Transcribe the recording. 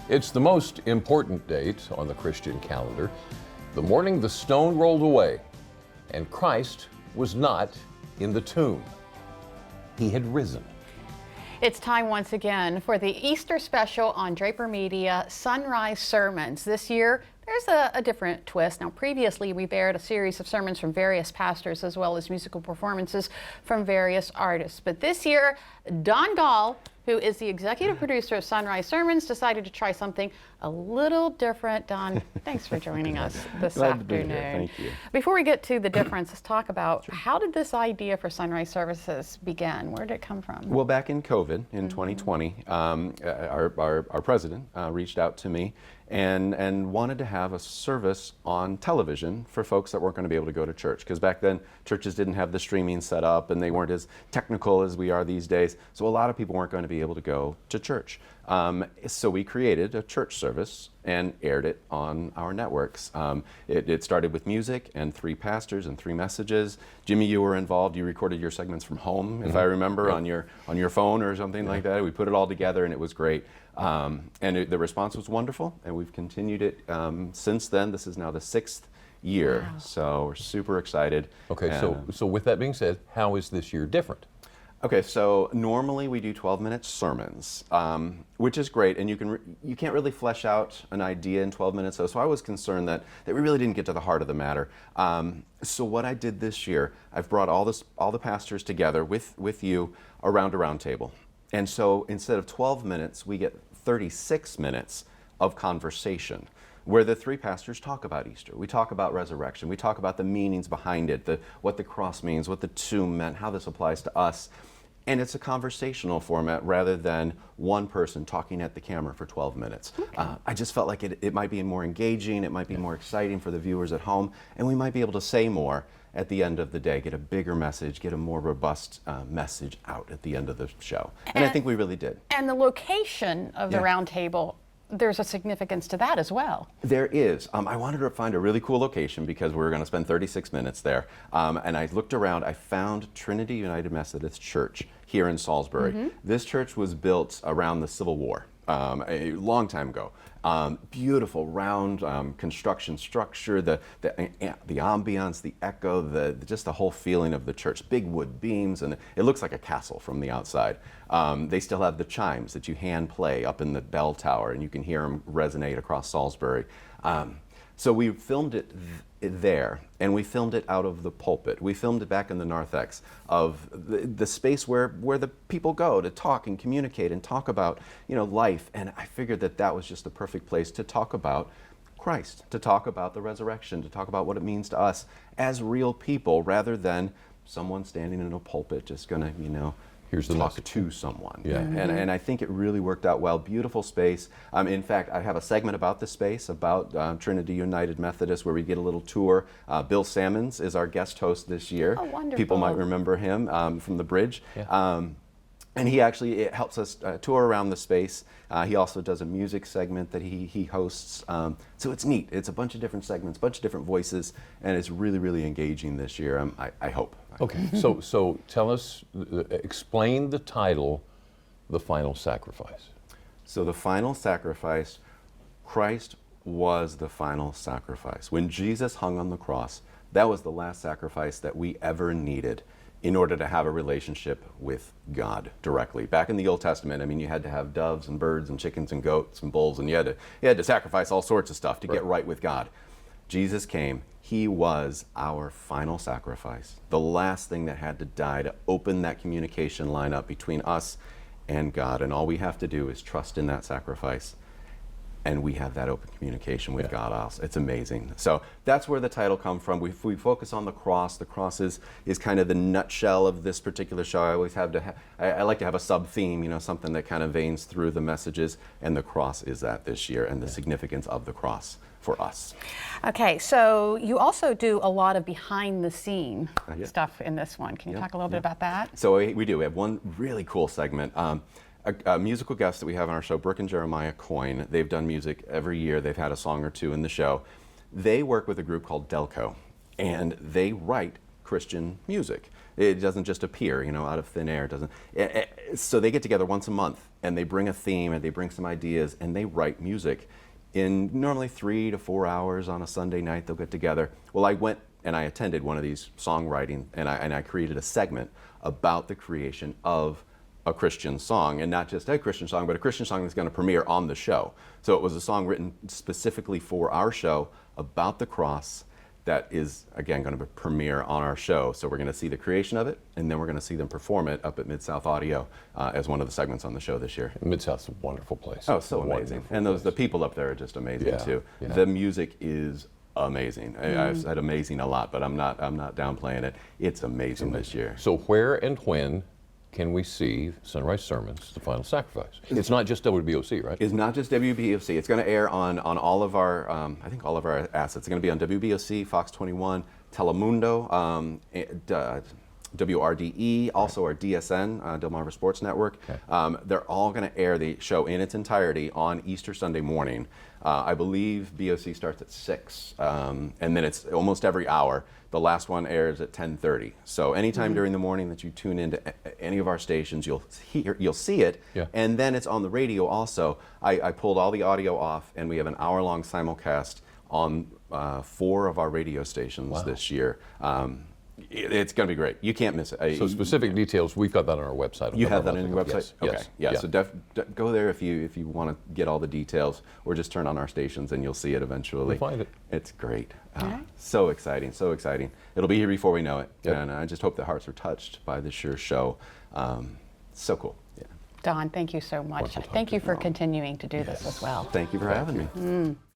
It's the most important date on the Christian calendar, the morning the stone rolled away and Christ was not in the tomb. He had risen. It's time once again for the Easter special on Draper Media, SonRise Sermons. This year, there's a different twist. Now, previously, we've aired a series of sermons from various pastors as well as musical performances from various artists. But this year, Don Gall, who is the executive producer of SonRise Sermons, decided to try something a little different. Don, thanks for joining us this Glad afternoon. to be here. Thank you. Before we get to the difference, let's talk about how did this idea for SonRise Services begin? Where did it come from? Well, back in COVID, in 2020, our president reached out to me and wanted to have a service on television for folks that weren't going to be able to go to church. Because back then, churches didn't have the streaming set up and they weren't as technical as we are these days. So a lot of people weren't going to be able to go to church. So we created a church service and aired it on our networks. It started with music and 3 pastors and 3 messages. Jimmy, you were involved. You recorded your segments from home, if I remember, on your phone or something like that. We put it all together and it was great. The response was wonderful, and we've continued it since then. This is now the 6th year, so we're super excited. Okay, so with that being said, how is this year different? Okay, so normally we do 12-minute sermons, which is great, and you can't really flesh out an idea in 12 minutes, though, so I was concerned that we really didn't get to the heart of the matter. So what I did this year, I've brought all the pastors together with you around a round table. And so instead of 12 minutes, we get 36 minutes of conversation where the 3 pastors talk about Easter. We talk about resurrection. We talk about the meanings behind it, what the cross means, what the tomb meant, how this applies to us. And it's a conversational format rather than one person talking at the camera for 12 minutes. Okay. I just felt like it might be more engaging, it might be more exciting for the viewers at home, and we might be able to say more at the end of the day, get a bigger message, get a more robust message out at the end of the show. And I think we really did. And the location of the round table, there's a significance to that as well. There is. I wanted to find a really cool location because we were going to spend 36 minutes there. And I looked around, I found Trinity United Methodist Church here in Salisbury. This church was built around the Civil War. A long time ago. Beautiful round construction structure, the ambiance, the echo, just the whole feeling of the church. Big wood beams, and it looks like a castle from the outside. They still have the chimes that you hand play up in the bell tower, and you can hear them resonate across Salisbury. So we filmed it there, and we filmed it out of the pulpit. We filmed it back in the narthex of the space where the people go to talk and communicate and talk about life. And I figured that was just the perfect place to talk about Christ, to talk about the resurrection, to talk about what it means to us as real people, rather than someone standing in a pulpit just gonna Here's the talk message to someone. Yeah. And I think it really worked out well. Beautiful space. In fact, I have a segment about the space, about Trinity United Methodist, where we get a little tour. Bill Sammons is our guest host this year. Oh, wonderful. People might remember him from the bridge. Yeah. And he actually helps us tour around the space. He also does a music segment that he hosts. So it's neat. It's a bunch of different segments, a bunch of different voices, and it's really, really engaging this year, I hope. Okay, so tell us, explain the title, The Final Sacrifice. So the final sacrifice, Christ was the final sacrifice. When Jesus hung on the cross, that was the last sacrifice that we ever needed in order to have a relationship with God directly. Back in the Old Testament, you had to have doves and birds and chickens and goats and bulls, and you had to sacrifice all sorts of stuff to get right with God. Jesus came. He was our final sacrifice, the last thing that had to die to open that communication line up between us and God. And all we have to do is trust in that sacrifice, and we have that open communication with God also. It's amazing. So that's where the title comes from. We focus on the cross. The cross is kind of the nutshell of this particular show. I always have I like to have a sub-theme, something that kind of veins through the messages, and the cross is that this year, and the significance of the cross for us. Okay, so you also do a lot of behind-the-scene stuff in this one. Can you talk a little bit about that? So we do. We have one really cool segment. A musical guest that we have on our show, Brooke and Jeremiah Coyne. They've done music every year. They've had a song or two in the show. They work with a group called Delco, and they write Christian music. It doesn't just appear, out of thin air. So they get together once a month and they bring a theme and they bring some ideas and they write music in normally 3 to 4 hours on a Sunday night. They'll get together. Well, I went and I attended one of these songwriting, and I created a segment about the creation of a Christian song, and not just a Christian song, but a Christian song that's going to premiere on the show. So it was a song written specifically for our show about the cross that is, again, going to premiere on our show. So we're going to see the creation of it, and then we're going to see them perform it up at Mid-South Audio as one of the segments on the show this year. Mid-South's a wonderful place. Oh, so amazing. And the people up there are just amazing too. Yeah. The music is amazing. I've said amazing a lot, but I'm not downplaying it. It's amazing this year. So where and when can we see SonRise Sermons, The Final Sacrifice? It's not just WBOC, right? It's not just WBOC. It's going to air on all of our, I think all of our assets. It's going to be on WBOC, Fox 21, Telemundo, WRDE, also our DSN, Delmarva Sports Network. Okay. They're all going to air the show in its entirety on Easter Sunday morning. I believe BOC starts at 6, and then it's almost every hour. The last one airs at 10:30. So anytime during the morning that you tune into any of our stations, you'll see it, and then it's on the radio also. I pulled all the audio off, and we have an hour-long simulcast on 4 of our radio stations this year. It's going to be great. You can't miss it. So specific details, we've got that on our website. You have that on your website? Yes. Okay. Yes. So go there if you want to get all the details, or just turn on our stations and you'll see it eventually. You'll find it. It's great. So exciting, so exciting. It'll be here before we know it. And I just hope that hearts are touched by this year's show. So cool. Yeah. Don, thank you so much. Thank you for continuing to do this as well. Thank you for having me.